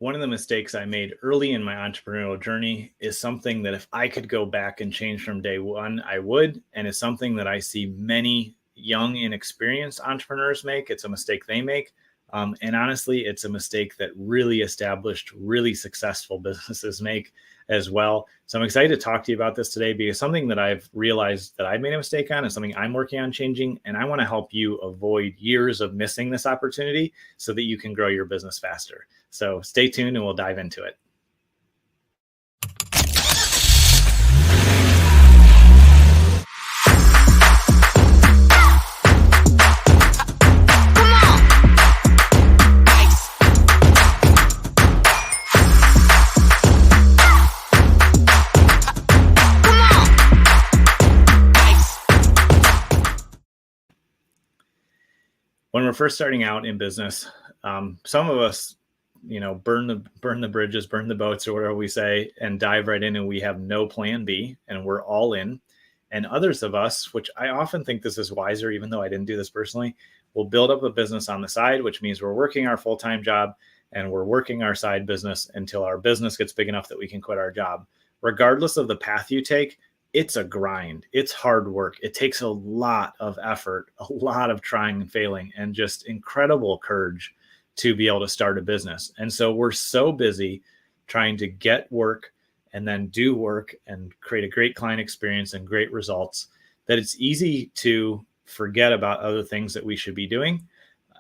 one of the mistakes I made early in my entrepreneurial journey is something that if I could go back and change from day one, I would. And it's something that I see many young, inexperienced entrepreneurs make. It's a mistake they make. And honestly, it's a mistake that really established, really successful businesses make as well. So I'm excited to talk to you about this today because something that I've realized that I made a mistake on is something I'm working on changing. And I want to help you avoid years of missing this opportunity so that you can grow your business faster. So stay tuned and we'll dive into it. When we're first starting out in business, some of us, burn the bridges, burn the boats, or whatever we say, and dive right in, and we have no plan B, and we're all in. And others of us, which I often think this is wiser, even though I didn't do this personally, will build up a business on the side, which means we're working our full-time job and we're working our side business until our business gets big enough that we can quit our job. Regardless of the path you take, it's a grind. It's hard work. It takes a lot of effort, a lot of trying and failing, and just incredible courage to be able to start a business. And so we're so busy trying to get work and then do work and create a great client experience and great results that it's easy to forget about other things that we should be doing.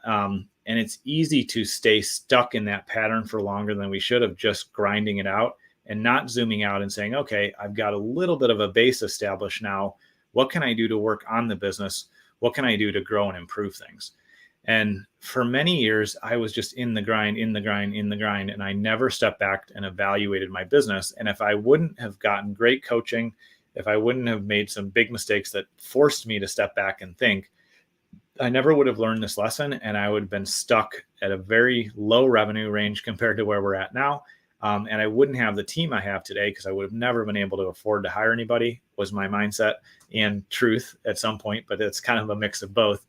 And it's easy to stay stuck in that pattern for longer than we should have, just grinding it out and not zooming out and saying, okay, I've got a little bit of a base established now. What can I do to work on the business? What can I do to grow and improve things? And for many years, I was just in the grind, and I never stepped back and evaluated my business. And if I wouldn't have gotten great coaching, if I wouldn't have made some big mistakes that forced me to step back and think, I never would have learned this lesson, and I would have been stuck at a very low revenue range compared to where we're at now. And I wouldn't have the team I have today because I would have never been able to afford to hire anybody, was my mindset and truth at some point, but it's kind of a mix of both.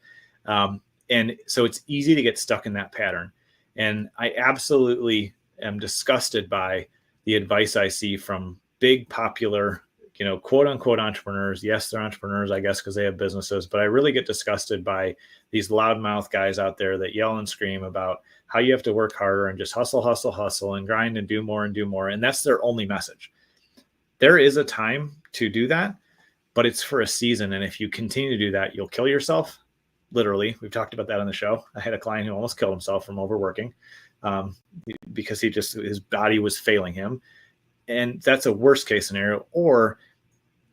And so it's easy to get stuck in that pattern. And I absolutely am disgusted by the advice I see from big, popular, quote unquote entrepreneurs. Yes, they're entrepreneurs, I guess, because they have businesses, but I really get disgusted by these loudmouth guys out there that yell and scream about how you have to work harder and just hustle and grind and do more and do more. And that's their only message. There is a time to do that, but it's for a season. And if you continue to do that, you'll kill yourself. Literally, we've talked about that on the show. I had a client who almost killed himself from overworking because his body was failing him. And that's a worst case scenario. Or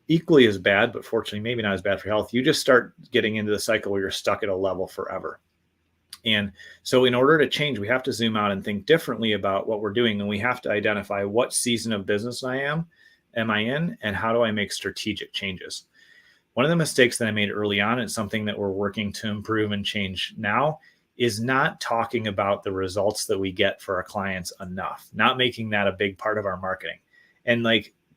equally as bad, but fortunately maybe not as bad for health, you just start getting into the cycle where you're stuck at a level forever. And so in order to change, we have to zoom out and think differently about what we're doing. And we have to identify what season of business am I in, and how do I make strategic changes? One of the mistakes that I made early on, and something that we're working to improve and change now, is not talking about the results that we get for our clients enough, not making that a big part of our marketing. And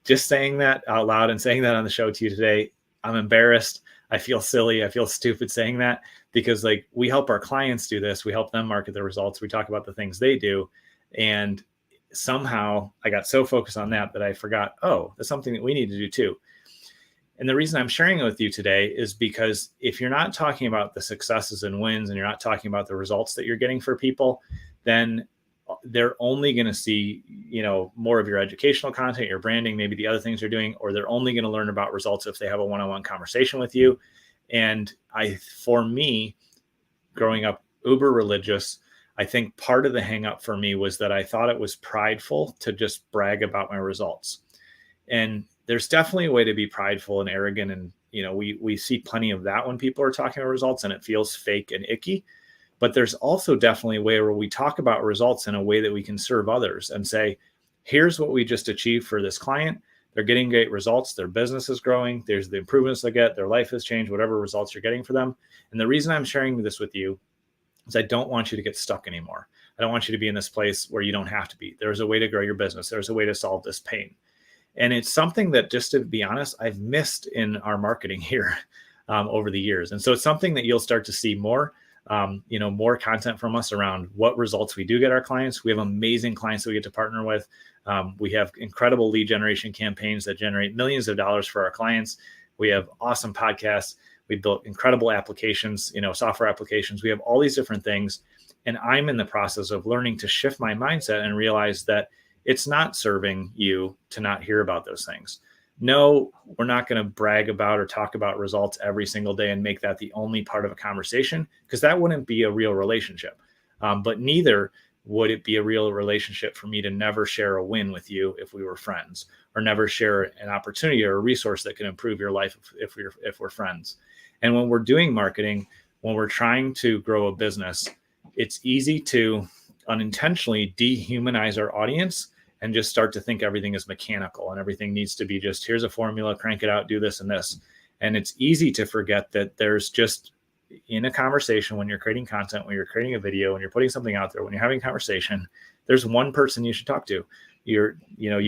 just saying that out loud and saying that on the show to you today, I'm embarrassed. I feel silly. I feel stupid saying that because we help our clients do this. We help them market their results. We talk about the things they do. And somehow I got so focused on that I forgot, that's something that we need to do too. And the reason I'm sharing it with you today is because if you're not talking about the successes and wins, and you're not talking about the results that you're getting for people, then they're only going to see, more of your educational content, your branding, maybe the other things you're doing, or they're only going to learn about results if they have a one-on-one conversation with you. And for me, growing up uber religious, I think part of the hang up for me was that I thought it was prideful to just brag about my results. And there's definitely a way to be prideful and arrogant. And, we see plenty of that when people are talking about results and it feels fake and icky. But there's also definitely a way where we talk about results in a way that we can serve others and say, here's what we just achieved for this client. They're getting great results. Their business is growing. There's the improvements they get. Their life has changed, whatever results you're getting for them. And the reason I'm sharing this with you is I don't want you to get stuck anymore. I don't want you to be in this place where you don't have to be. There's a way to grow your business. There's a way to solve this pain. And it's something that, just to be honest, I've missed in our marketing here over the years. And so it's something that you'll start to see more. more content from us around what results we do get our clients. We have amazing clients that we get to partner with. We have incredible lead generation campaigns that generate millions of dollars for our clients. We have awesome podcasts. We built incredible applications, software applications. We have all these different things. And I'm in the process of learning to shift my mindset and realize that it's not serving you to not hear about those things. No, we're not going to brag about or talk about results every single day and make that the only part of a conversation, because that wouldn't be a real relationship. But neither would it be a real relationship for me to never share a win with you if we were friends, or never share an opportunity or a resource that can improve your life if we're friends. And when we're doing marketing, when we're trying to grow a business, it's easy to unintentionally dehumanize our audience and just start to think everything is mechanical and everything needs to be just, here's a formula, crank it out, do this and this. And it's easy to forget that there's just, in a conversation, when you're creating content, when you're creating a video, when you're putting something out there, when you're having a conversation, there's one person you should talk to. You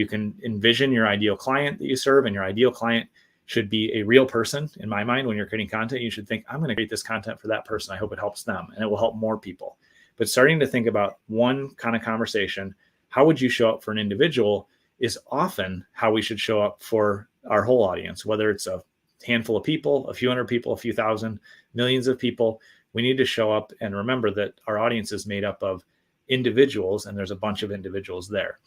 can envision your ideal client that you serve, and your ideal client should be a real person. In my mind, when you're creating content, you should think, I'm going to create this content for that person. I hope it helps them and it will help more people. But starting to think about one kind of conversation, how would you show up for an individual, is often how we should show up for our whole audience, whether it's a handful of people, a few hundred people, a few thousand, millions of people. We need to show up and remember that our audience is made up of individuals, and there's a bunch of individuals there.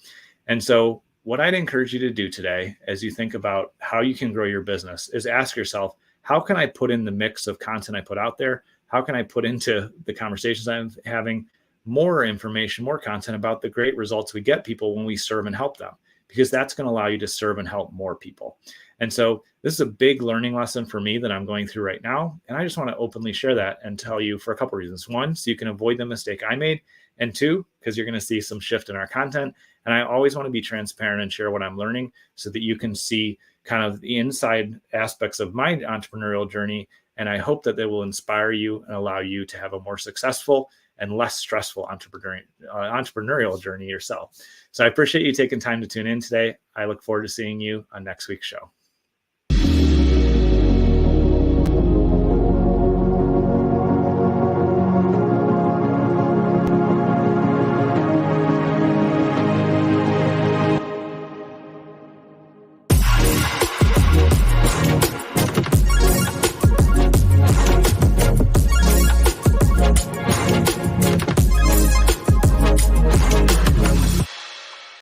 And so what I'd encourage you to do today, as you think about how you can grow your business, is ask yourself, how can I put in the mix of content I put out there? How can I put into the conversations I'm having more information, more content about the great results we get people when we serve and help them? Because that's going to allow you to serve and help more people. And so this is a big learning lesson for me that I'm going through right now. And I just want to openly share that and tell you for a couple of reasons. One, so you can avoid the mistake I made. And two, because you're going to see some shift in our content. And I always want to be transparent and share what I'm learning so that you can see kind of the inside aspects of my entrepreneurial journey. And I hope that they will inspire you and allow you to have a more successful and less stressful entrepreneurial journey yourself. So I appreciate you taking time to tune in today. I look forward to seeing you on next week's show.